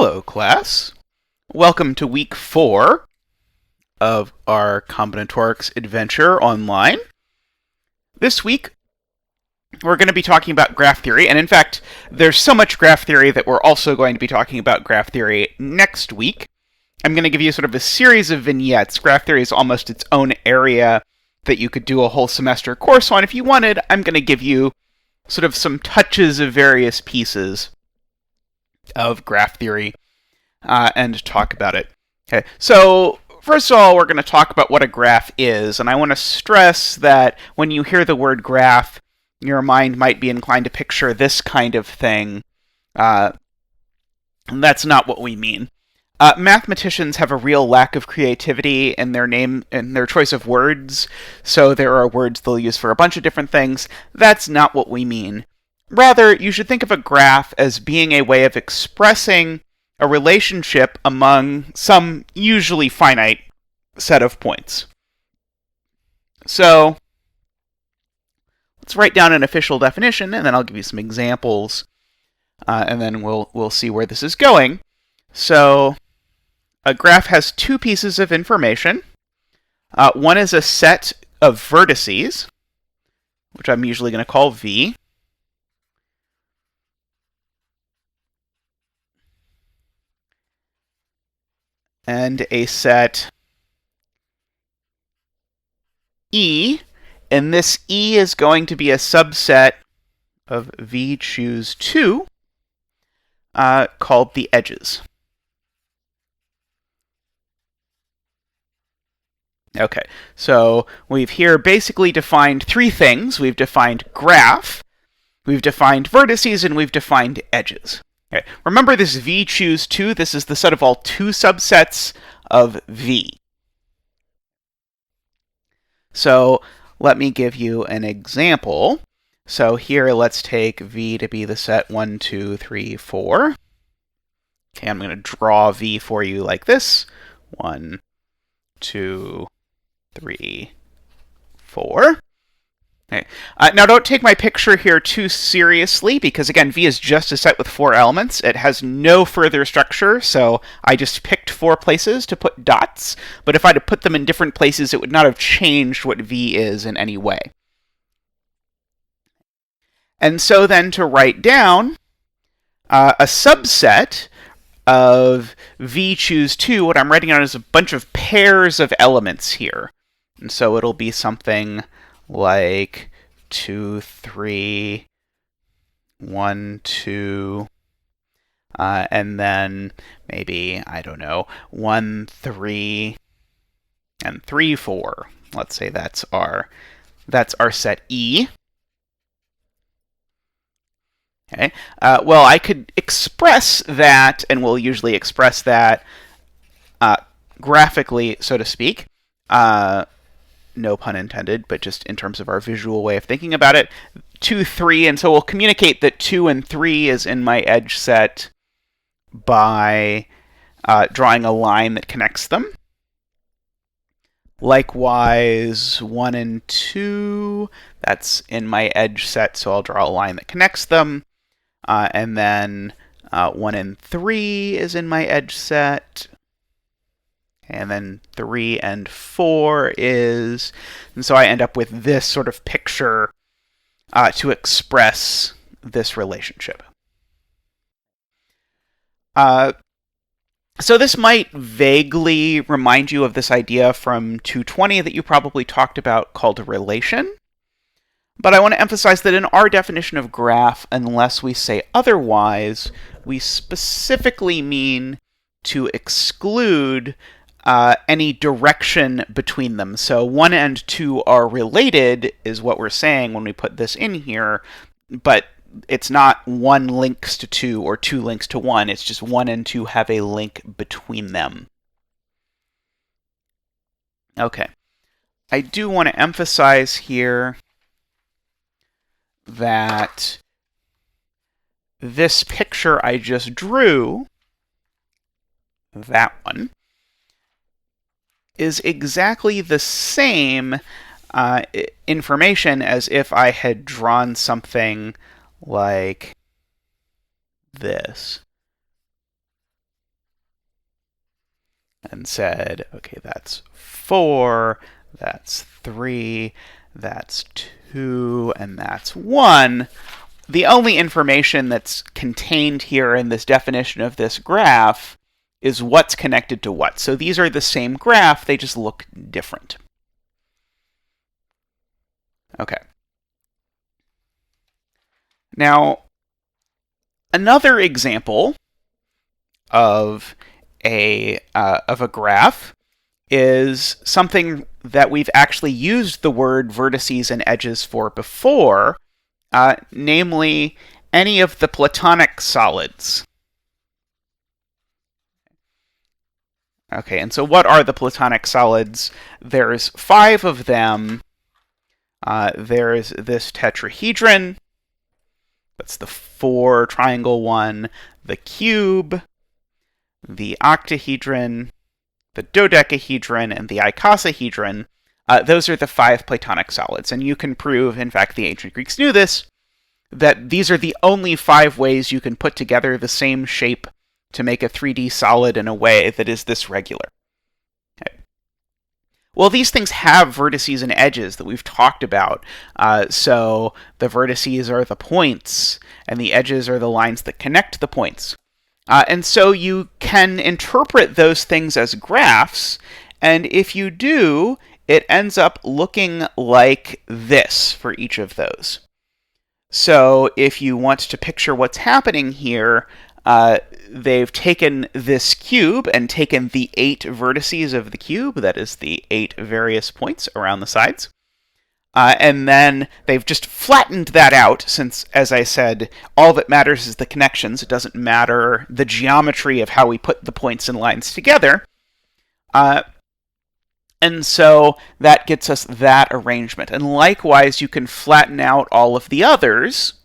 Hello, class. Welcome to week 4 of our Combinatorics adventure online. This week, we're going to be talking about graph theory, and in fact, there's so much graph theory that we're also going to be talking about graph theory next week. I'm going to give you sort of a series of vignettes. Graph theory is almost its own area that you could do a whole semester course on if you wanted. I'm going to give you sort of some touches of various pieces of graph theory and talk about it. Okay, so first of all, we're going to talk about what a graph is, and I want to stress that when you hear the word graph, your mind might be inclined to picture this kind of thing. That's not what we mean. Mathematicians have a real lack of creativity in their name and their choice of words, so there are words they'll use for a bunch of different things. That's not what we mean. Rather, you should think of a graph as being a way of expressing a relationship among some usually finite set of points. So, let's write down an official definition, and then I'll give you some examples, and then we'll see where this is going. So, a graph has two pieces of information. One is a set of vertices, which I'm usually going to call V. And a set E, and this E is going to be a subset of V choose 2, called the edges. Okay, so we've here basically defined three things. We've defined graph, we've defined vertices, and we've defined edges. Okay. Remember this V choose 2, this is the set of all two subsets of V. So let me give you an example. So here let's take V to be the set 1, 2, 3, 4. Okay, I'm going to draw V for you like this. 1, 2, 3, 4. Okay. Now don't take my picture here too seriously, because again, V is just a set with 4 elements. It has no further structure, so I just picked 4 places to put dots, but if I'd have put them in different places, it would not have changed what V is in any way. And so then to write down a subset of V choose 2, what I'm writing down is a bunch of pairs of elements here. And so it'll be something like 2, 3, 1, 2, and then maybe, I don't know, 1, 3, and 3, 4. Let's say that's our set E. Okay. Well, I could express that, and we'll usually express that graphically, so to speak. No pun intended, but just in terms of our visual way of thinking about it. 2, 3, and so we'll communicate that 2 and 3 is in my edge set by drawing a line that connects them. Likewise, 1 and 2, that's in my edge set, so I'll draw a line that connects them. And then 1 and 3 is in my edge set. And then 3 and 4 is, and so I end up with this sort of picture to express this relationship. So this might vaguely remind you of this idea from 220 that you probably talked about called a relation. But I want to emphasize that in our definition of graph, unless we say otherwise, we specifically mean to exclude any direction between them. So 1 and 2 are related, is what we're saying when we put this in here, but it's not 1 links to 2 or 2 links to 1. It's just 1 and 2 have a link between them. Okay. I do want to emphasize here that this picture I just drew, that one, is exactly the same information as if I had drawn something like this. and said, okay, that's 4, that's 3, that's 2, and that's 1, the only information that's contained here in this definition of this graph is what's connected to what. So these are the same graph, they just look different. Okay. Now, another example of a graph is something that we've actually used the word vertices and edges for before, namely any of the Platonic solids. Okay, and so what are the Platonic solids? There's 5 of them. There's this tetrahedron. That's the 4 triangle one. The cube, the octahedron, the dodecahedron, and the icosahedron. Those are the 5 Platonic solids. And you can prove, in fact, the ancient Greeks knew this, that these are the only 5 ways you can put together the same shape to make a 3D solid in a way that is this regular. Okay. Well, these things have vertices and edges that we've talked about. So the vertices are the points, and the edges are the lines that connect the points. And so you can interpret those things as graphs, and if you do, it ends up looking like this for each of those. So if you want to picture what's happening here, they've taken this cube and taken the 8 vertices of the cube, that is the 8 various points around the sides, and then they've just flattened that out, since, as I said, all that matters is the connections. It doesn't matter the geometry of how we put the points and lines together. And so that gets us that arrangement. And likewise, you can flatten out all of the others,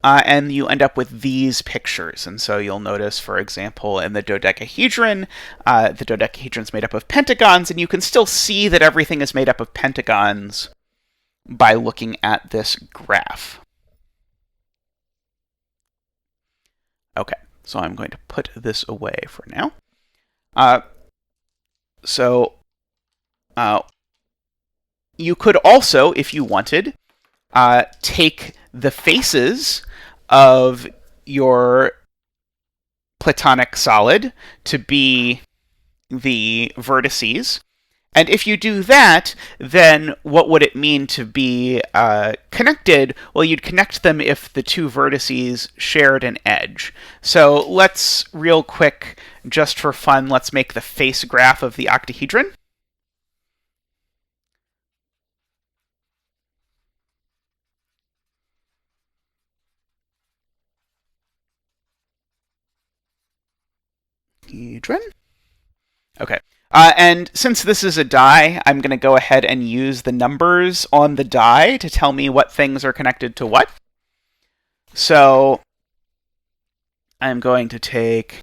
and you end up with these pictures. And so you'll notice, for example, in the dodecahedron, the dodecahedron is made up of pentagons, and you can still see that everything is made up of pentagons by looking at this graph. Okay, so I'm going to put this away for now. You could also, if you wanted, take the faces of your Platonic solid to be the vertices. And if you do that, then what would it mean to be connected? Well, you'd connect them if the 2 vertices shared an edge. So let's, real quick, just for fun, let's make the face graph of the octahedron. Okay. And since this is a die, I'm going to go ahead and use the numbers on the die to tell me what things are connected to what. So I'm going to take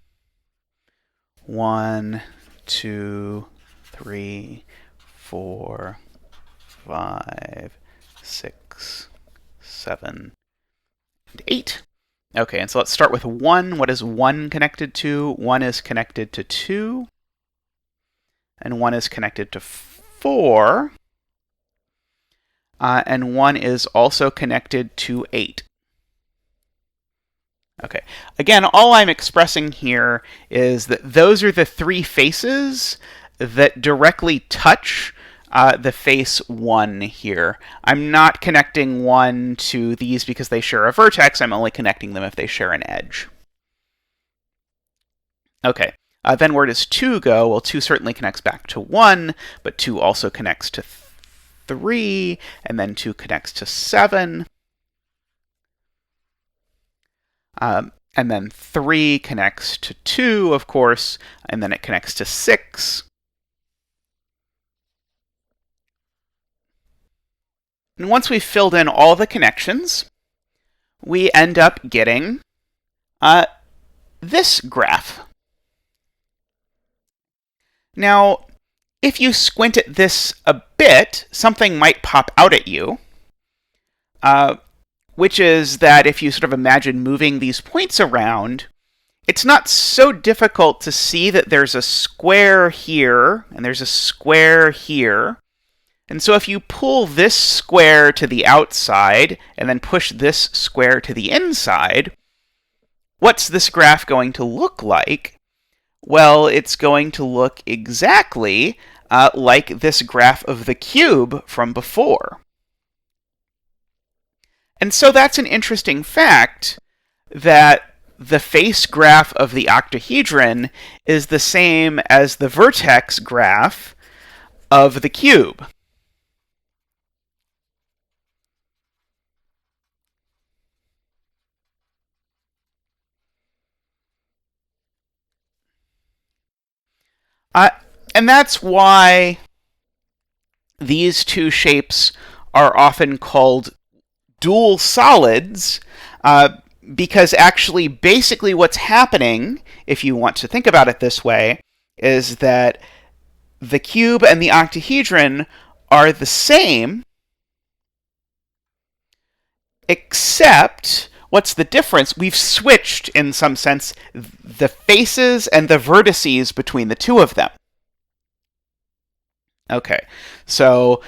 1, 2, 3, 4, 5, 6, 7, and 8. Okay, and so let's start with 1. What is 1 connected to? 1 is connected to 2. And 1 is connected to 4. And 1 is also connected to 8. Okay, again, all I'm expressing here is that those are the 3 faces that directly touch the face 1 here. I'm not connecting 1 to these because they share a vertex. I'm only connecting them if they share an edge. Okay, then where does 2 go? Well, 2 certainly connects back to 1, but 2 also connects to 3, and then 2 connects to 7. And then 3 connects to 2, of course, and then it connects to 6. And once we've filled in all the connections, we end up getting this graph. Now, if you squint at this a bit, something might pop out at you, which is that if you sort of imagine moving these points around, it's not so difficult to see that there's a square here and there's a square here. And so if you pull this square to the outside and then push this square to the inside, what's this graph going to look like? Well, it's going to look exactly like this graph of the cube from before. And so that's an interesting fact, that the face graph of the octahedron is the same as the vertex graph of the cube. And that's why these two shapes are often called dual solids, because actually, basically what's happening, if you want to think about it this way, is that the cube and the octahedron are the same, except what's the difference? We've switched, in some sense, the faces and the vertices between the two of them. Okay, so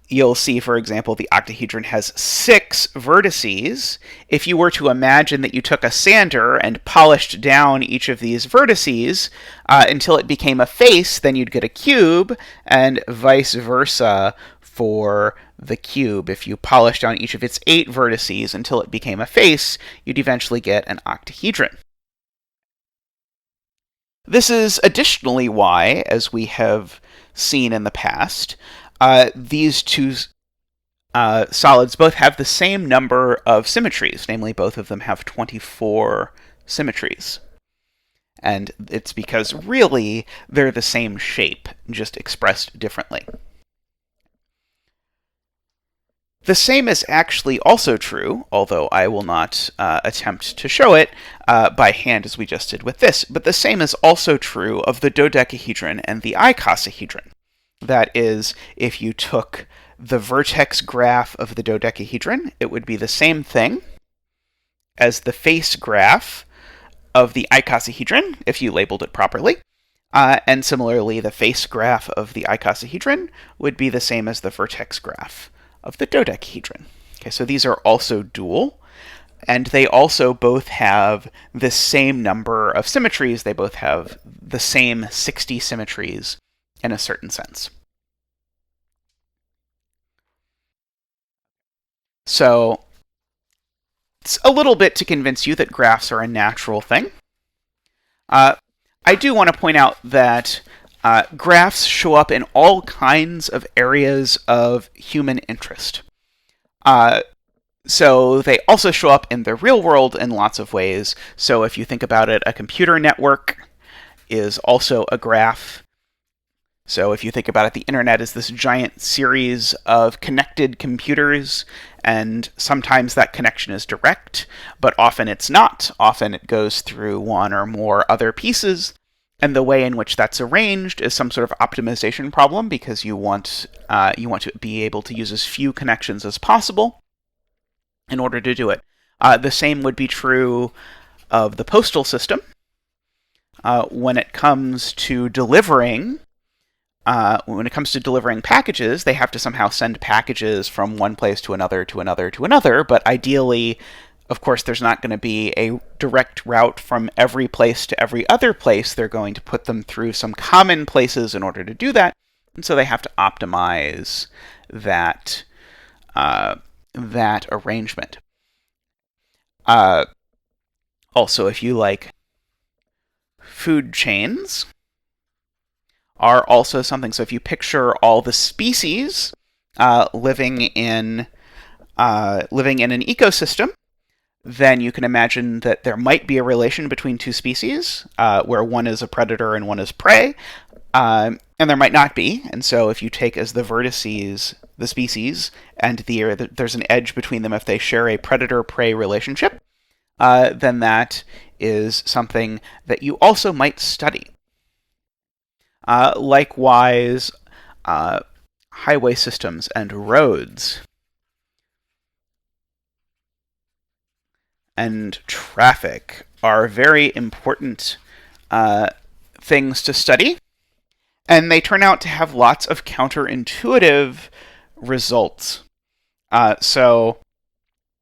you'll see, for example, the octahedron has 6 vertices. If you were to imagine that you took a sander and polished down each of these vertices until it became a face, then you'd get a cube, and vice versa for the cube. If you polished down each of its 8 vertices until it became a face, you'd eventually get an octahedron. This is additionally why, as we have seen in the past, these two solids both have the same number of symmetries, namely both of them have 24 symmetries. And it's because really they're the same shape, just expressed differently. The same is actually also true, although I will not attempt to show it by hand as we just did with this, but the same is also true of the dodecahedron and the icosahedron. That is, if you took the vertex graph of the dodecahedron, it would be the same thing as the face graph of the icosahedron, if you labeled it properly. And similarly, the face graph of the icosahedron would be the same as the vertex graph of the dodecahedron. Okay, so these are also dual, and they also both have the same number of symmetries. They both have the same 60 symmetries in a certain sense. So it's a little bit to convince you that graphs are a natural thing. I do want to point out that graphs show up in all kinds of areas of human interest. So they also show up in the real world in lots of ways. So if you think about it, a computer network is also a graph. So if you think about it, the internet is this giant series of connected computers, and sometimes that connection is direct, but often it's not. Often it goes through one or more other pieces, and the way in which that's arranged is some sort of optimization problem, because you want to be able to use as few connections as possible in order to do it. The same would be true of the postal system. When it comes to delivering packages, they have to somehow send packages from one place to another, to another, to another, but ideally, of course, there's not going to be a direct route from every place to every other place. They're going to put them through some common places in order to do that, and so they have to optimize that arrangement. Also, if you like, food chains are also something. So if you picture all the species living in an ecosystem, then you can imagine that there might be a relation between two species, where one is a predator and one is prey, and there might not be. And so if you take as the vertices the species, and there's an edge between them if they share a predator-prey relationship, then that is something that you also might study. Likewise, highway systems and roads and traffic are very important things to study, and they turn out to have lots of counterintuitive results. So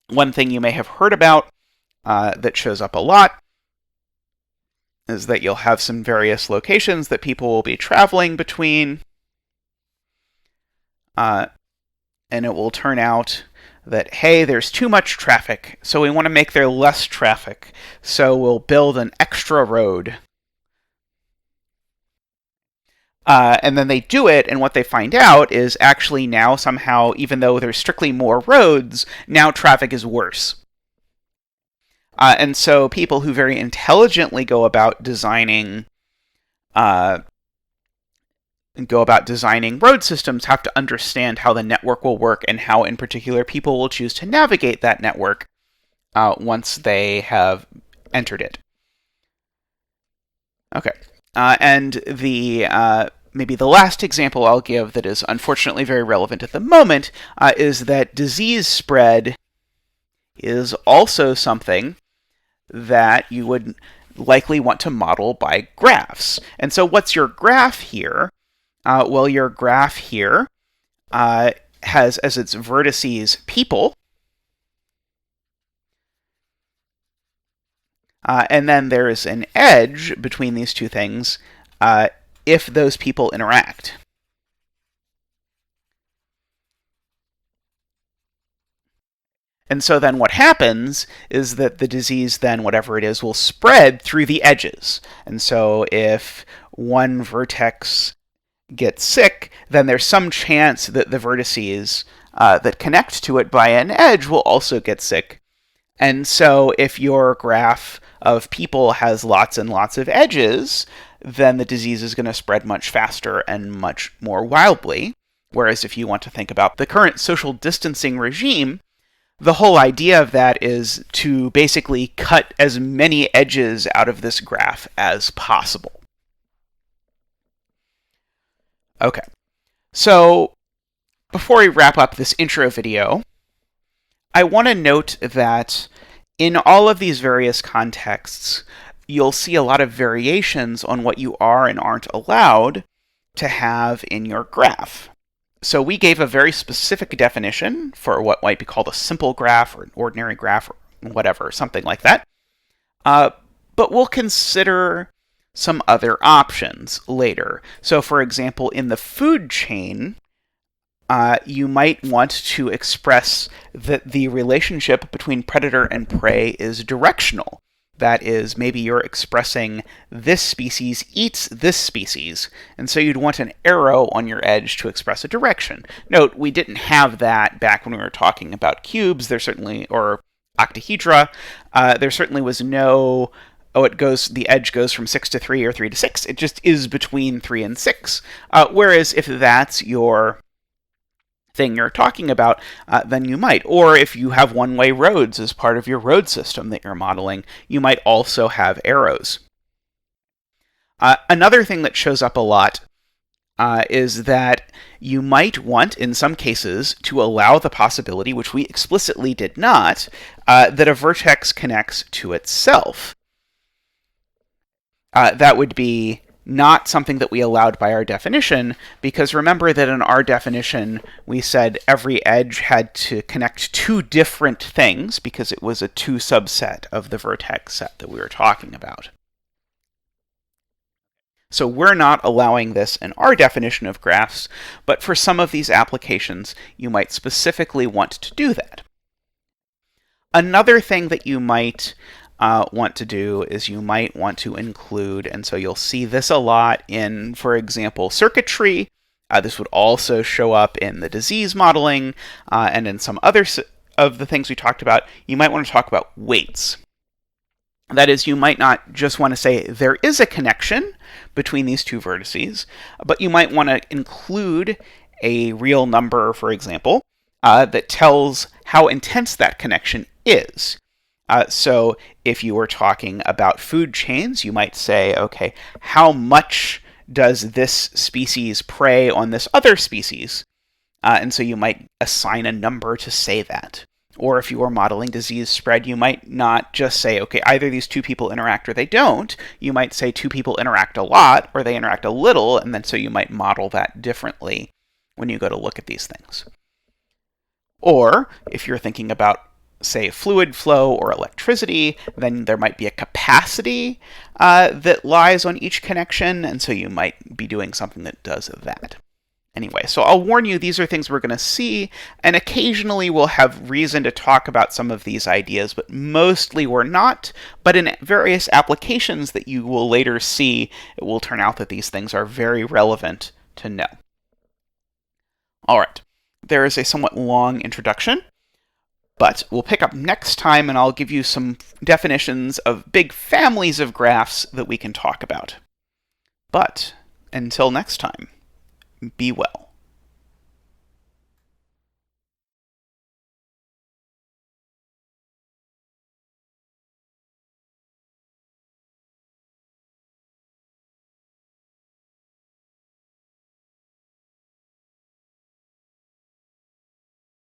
one thing you may have heard about that shows up a lot is that you'll have some various locations that people will be traveling between, and it will turn out that, hey, there's too much traffic, so we want to make there less traffic, so we'll build an extra road. And then they do it, and what they find out is actually now somehow, even though there's strictly more roads, now traffic is worse. And so people who very intelligently go about designing road systems have to understand how the network will work and how, in particular, people will choose to navigate that network once they have entered it. Okay. And maybe the last example I'll give that is unfortunately very relevant at the moment is that disease spread is also something that you would likely want to model by graphs. And so what's your graph here? Well, your graph here has as its vertices people, and then there's an edge between these two things if those people interact. And so then what happens is that the disease then, whatever it is, will spread through the edges. And so if one vertex gets sick, then there's some chance that the vertices that connect to it by an edge will also get sick. And so if your graph of people has lots and lots of edges, then the disease is going to spread much faster and much more wildly. Whereas if you want to think about the current social distancing regime, the whole idea of that is to basically cut as many edges out of this graph as possible. Okay, so before we wrap up this intro video, I want to note that in all of these various contexts, you'll see a lot of variations on what you are and aren't allowed to have in your graph. So we gave a very specific definition for what might be called a simple graph or an ordinary graph or whatever, something like that. But we'll consider some other options later. So for example, in the food chain, you might want to express that the relationship between predator and prey is directional. That is, maybe you're expressing this species eats this species, and so you'd want an arrow on your edge to express a direction. Note, we didn't have that back when we were talking about cubes, or octahedra. There certainly was no, the edge goes from 6 to 3 or 3 to 6. It just is between 3 and 6. Whereas if that's your thing you're talking about, then you might. Or if you have one-way roads as part of your road system that you're modeling, you might also have arrows. Another thing that shows up a lot is that you might want, in some cases, to allow the possibility, which we explicitly did not, that a vertex connects to itself. That would be not something that we allowed by our definition, because remember that in our definition we said every edge had to connect two different things because it was a two subset of the vertex set that we were talking about. So we're not allowing this in our definition of graphs, but for some of these applications you might specifically want to do that. Another thing that you might want to do is you might want to include, and so you'll see this a lot in, for example, circuitry. This would also show up in the disease modeling, and in some other of the things we talked about. You might want to talk about weights. That is, you might not just want to say there is a connection between these two vertices, but you might want to include a real number, for example, that tells how intense that connection is. So if you were talking about food chains, you might say, okay, how much does this species prey on this other species? And so you might assign a number to say that. Or if you are modeling disease spread, you might not just say, okay, either these two people interact or they don't. You might say two people interact a lot or they interact a little, and then so you might model that differently when you go to look at these things. Or if you're thinking about, say, fluid flow or electricity, then there might be a capacity that lies on each connection, and so you might be doing something that does that. Anyway, so I'll warn you, these are things we're going to see, and occasionally we'll have reason to talk about some of these ideas, but mostly we're not. But in various applications that you will later see, it will turn out that these things are very relevant to know. All right, there is a somewhat long introduction, but we'll pick up next time, and I'll give you some definitions of big families of graphs that we can talk about. But until next time, be well.